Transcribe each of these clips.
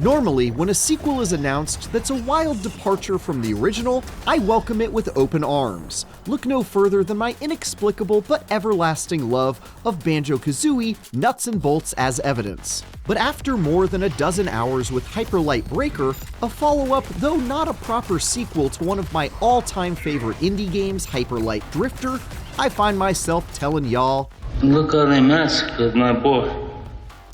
Normally, when a sequel is announced that's a wild departure from the original, I welcome it with open arms. Look no further than my inexplicable but everlasting love of Banjo-Kazooie, nuts and bolts as evidence. But after more than a dozen hours with Hyper Light Breaker, a follow-up, though not a proper sequel to one of my all-time favorite indie games, Hyper Light Drifter, I find myself telling y'all, look how they massacred my boy.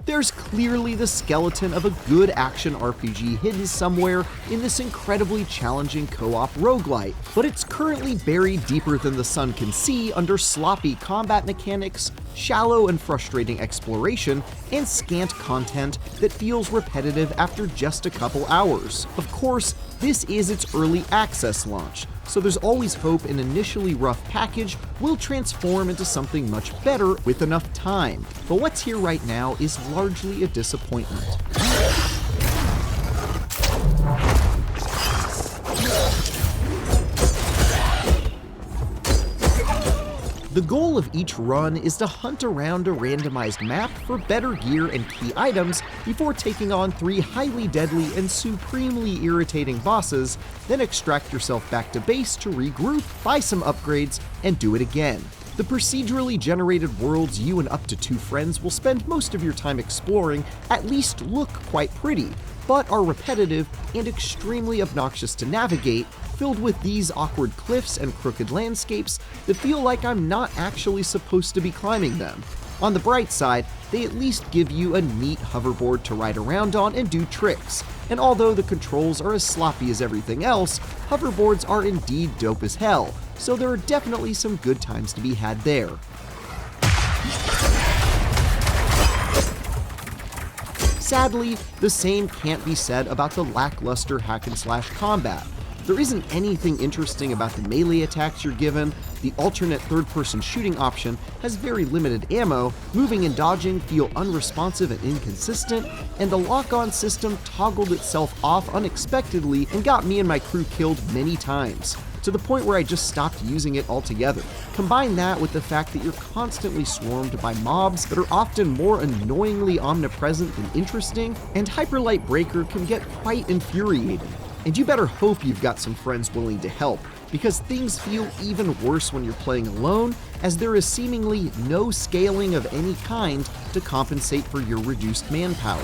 There's clearly the skeleton of a good action RPG hidden somewhere in this incredibly challenging co-op roguelite, but it's currently buried deeper than the sun can see under sloppy combat mechanics, shallow and frustrating exploration, and scant content that feels repetitive after just a couple hours. Of course, this is its early access launch, so there's always hope an initially rough package will transform into something much better with enough time. But what's here right now is largely a disappointment. The goal of each run is to hunt around a randomized map for better gear and key items before taking on 3 highly deadly and supremely irritating bosses, then extract yourself back to base to regroup, buy some upgrades, and do it again. The procedurally generated worlds you and up to 2 friends will spend most of your time exploring at least look quite pretty, but are repetitive and extremely obnoxious to navigate, filled with these awkward cliffs and crooked landscapes that feel like I'm not actually supposed to be climbing them. On the bright side, they at least give you a neat hoverboard to ride around on and do tricks, and although the controls are as sloppy as everything else, hoverboards are indeed dope as hell, so there are definitely some good times to be had there. Sadly, the same can't be said about the lackluster hack-and-slash combat. There isn't anything interesting about the melee attacks you're given, the alternate third-person shooting option has very limited ammo, moving and dodging feel unresponsive and inconsistent, and the lock-on system toggled itself off unexpectedly and got me and my crew killed many times, to the point where I just stopped using it altogether. Combine that with the fact that you're constantly swarmed by mobs that are often more annoyingly omnipresent than interesting, and Hyper Light Breaker can get quite infuriating. And you better hope you've got some friends willing to help, because things feel even worse when you're playing alone, as there is seemingly no scaling of any kind to compensate for your reduced manpower.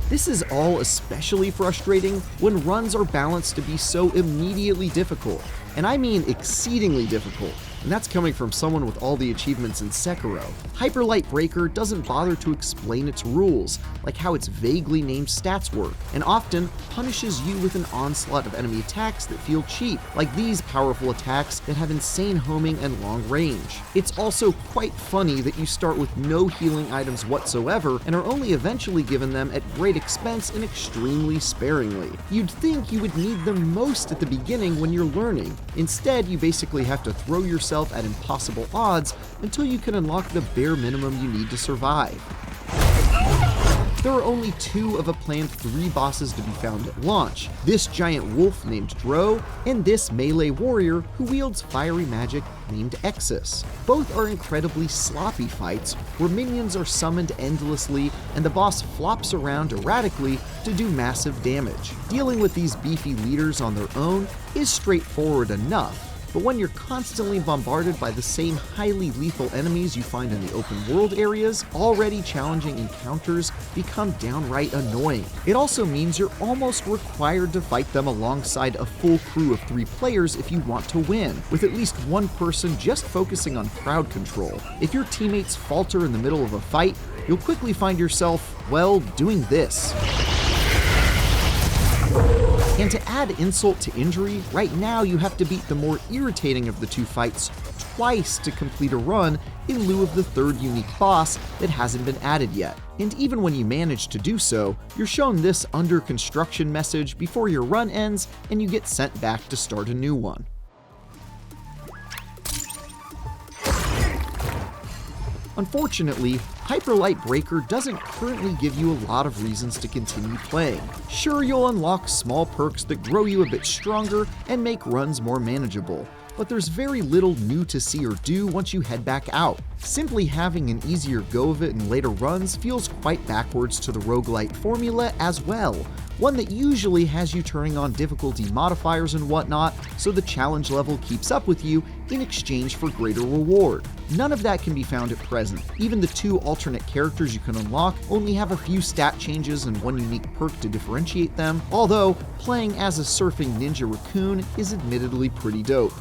This is all especially frustrating when runs are balanced to be so immediately difficult, and I mean exceedingly difficult, and that's coming from someone with all the achievements in Sekiro. Hyper Light Breaker doesn't bother to explain its rules, like how its vaguely named stats work, and often punishes you with an onslaught of enemy attacks that feel cheap, like these powerful attacks that have insane homing and long range. It's also quite funny that you start with no healing items whatsoever and are only eventually given them at great expense and extremely sparingly. You'd think you would need them most at the beginning when you're learning. Instead, you basically have to throw yourself at impossible odds until you can unlock the bare minimum you need to survive. There are only 2 of a planned 3 bosses to be found at launch, this giant wolf named Dro, and this melee warrior who wields fiery magic named Exus. Both are incredibly sloppy fights, where minions are summoned endlessly and the boss flops around erratically to do massive damage. Dealing with these beefy leaders on their own is straightforward enough, but when you're constantly bombarded by the same highly lethal enemies you find in the open world areas, already challenging encounters become downright annoying. It also means you're almost required to fight them alongside a full crew of 3 players if you want to win, with at least one person just focusing on crowd control. If your teammates falter in the middle of a fight, you'll quickly find yourself, well, doing this. And to add insult to injury, right now you have to beat the more irritating of the 2 fights twice to complete a run in lieu of the 3rd unique boss that hasn't been added yet. And even when you manage to do so, you're shown this under construction message before your run ends and you get sent back to start a new one. Unfortunately, Hyper Light Breaker doesn't currently give you a lot of reasons to continue playing. Sure, you'll unlock small perks that grow you a bit stronger and make runs more manageable, but there's very little new to see or do once you head back out. Simply having an easier go of it in later runs feels quite backwards to the roguelite formula as well, one that usually has you turning on difficulty modifiers and whatnot so the challenge level keeps up with you in exchange for greater reward. None of that can be found at present. Even the 2 alternate characters you can unlock only have a few stat changes and one unique perk to differentiate them, although playing as a surfing ninja raccoon is admittedly pretty dope.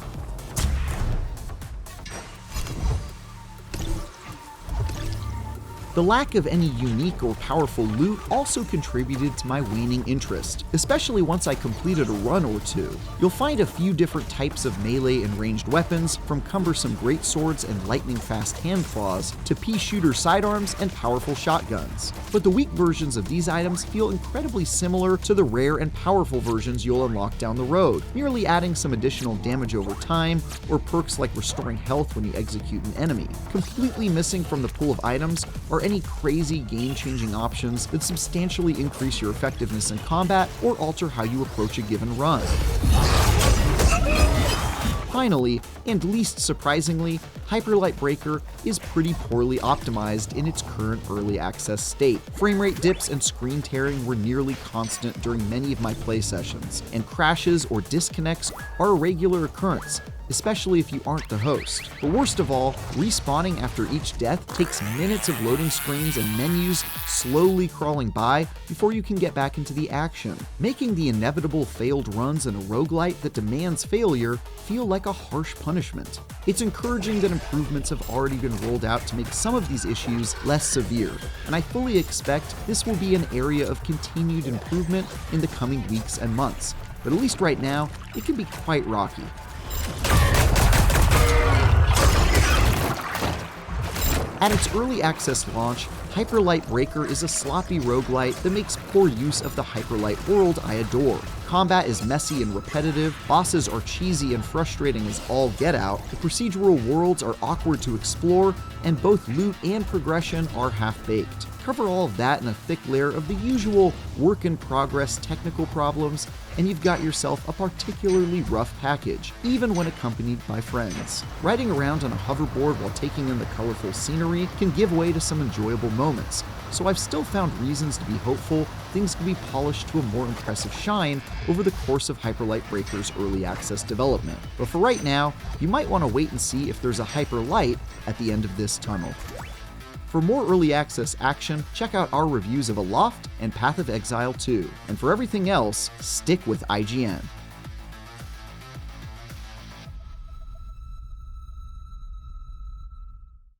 The lack of any unique or powerful loot also contributed to my waning interest, especially once I completed a run or two. You'll find a few different types of melee and ranged weapons, from cumbersome greatswords and lightning-fast hand claws to pea-shooter sidearms and powerful shotguns. But the weak versions of these items feel incredibly similar to the rare and powerful versions you'll unlock down the road, merely adding some additional damage over time or perks like restoring health when you execute an enemy. Completely missing from the pool of items are any crazy game-changing options that substantially increase your effectiveness in combat or alter how you approach a given run. Finally, and least surprisingly, Hyperlight Breaker is pretty poorly optimized in its current early access state. Framerate dips and screen tearing were nearly constant during many of my play sessions, and crashes or disconnects are a regular occurrence, especially if you aren't the host. But worst of all, respawning after each death takes minutes of loading screens and menus slowly crawling by before you can get back into the action, making the inevitable failed runs in a roguelite that demands failure feel like a harsh punishment. It's encouraging that improvements have already been rolled out to make some of these issues less severe, and I fully expect this will be an area of continued improvement in the coming weeks and months, but at least right now, it can be quite rocky. At its early access launch, Hyperlight Breaker is a sloppy roguelite that makes poor use of the Hyperlight world I adore. Combat is messy and repetitive, bosses are cheesy and frustrating as all get out, the procedural worlds are awkward to explore, and both loot and progression are half-baked. Cover all of that in a thick layer of the usual work-in-progress technical problems, and you've got yourself a particularly rough package, even when accompanied by friends. Riding around on a hoverboard while taking in the colorful scenery can give way to some enjoyable moments, so I've still found reasons to be hopeful things can be polished to a more impressive shine over the course of Hyperlight Breaker's early access development. But for right now, you might want to wait and see if there's a Hyperlight at the end of this tunnel. For more early access action, check out our reviews of Aloft and Path of Exile 2. And for everything else, stick with IGN.